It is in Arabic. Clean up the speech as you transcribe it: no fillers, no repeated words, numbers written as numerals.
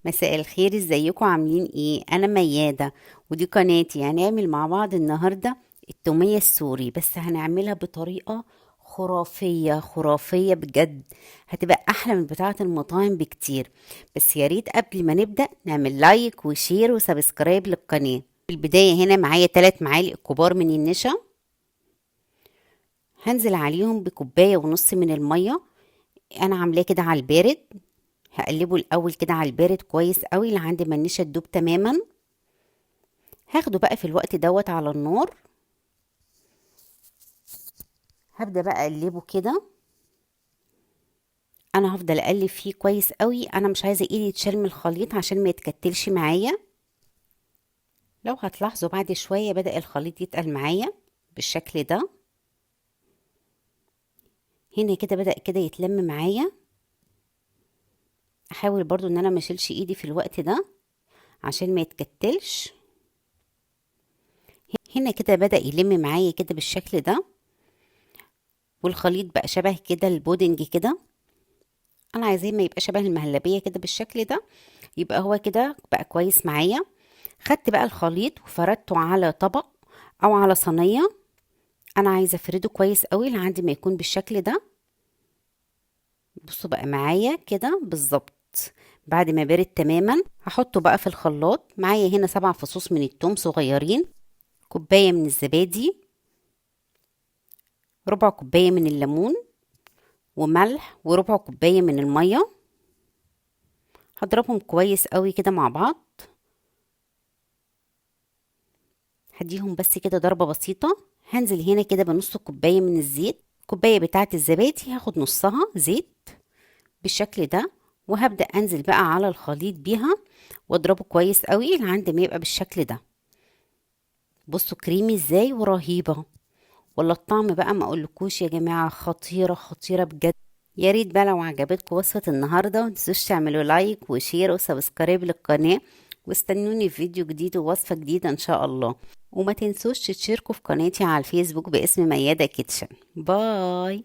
مساء الخير، ازيكم؟ عاملين ايه؟ انا ميادة ودي قناتي. هنعمل مع بعض النهاردة التومية السوري، بس هنعملها بطريقة خرافية خرافية بجد. هتبقى احلى من بتاعة المطاعم بكتير. بس يا ريت قبل ما نبدأ نعمل لايك وشير وسبسكرايب للقناة. في البداية هنا معايا 3 معالق كبار من النشا، هنزل عليهم بكوباية ونص من المية. انا عاملاه كده على البارد. هقلبه الاول كده على البارد كويس قوي لحد ما النشا تدوب تماما. هاخده بقى في الوقت دوت على النار. هبدأ بقى اقلبه كده. انا هفضل اقلب فيه كويس قوي، انا مش عايزه ايدي تشال من الخليط عشان ما يتكتلش معايا. لو هتلاحظوا بعد شويه بدأ الخليط يتقل معايا بالشكل ده. هنا كده بدأ كده يتلم معايا. احاول برضو ان انا ما اشيلش ايدي في الوقت ده عشان ما يتكتلش. هنا كده بدأ يلم معايا كده بالشكل ده، والخليط بقى شبه كده البودنج كده. انا عايزاه ما يبقى شبه المهلبيه كده بالشكل ده. يبقى هو كده بقى كويس معايا. خدت بقى الخليط وفردته على طبق او على صينيه. انا عايزه افرده كويس قوي لحد ما يكون بالشكل ده. بصوا بقى معايا كده بالظبط. بعد ما بارد تماما هحطه بقى في الخلاط. معايا هنا 7 فصوص من الثوم صغيرين، كوبايه من الزبادي، ربع كوبايه من الليمون، وملح، وربع كوبايه من الميه. هضربهم كويس قوي كده مع بعض. هديهم بس كده ضربة بسيطة. هنزل هنا كده بنص كوباية من الزيت. كوباية بتاعة الزبادي هاخد نصها زيت بالشكل ده. وهبدأ انزل بقى على الخليط بيها واضربه كويس قوي لحد ما يبقى بالشكل ده. بصوا كريمي ازاي ورهيبة. ولا الطعم بقى ما اقولكوش يا جماعة، خطيرة خطيرة بجد. يا ريت بقى لو عجبتكم وصفة النهاردة متنسوش تعملوا لايك وشير وسبسكرايب للقناة. واستنوني في فيديو جديد ووصفة جديدة ان شاء الله. وما تنسوش تشتركوا في قناتي على الفيسبوك باسم ميادة كيتشن. باي.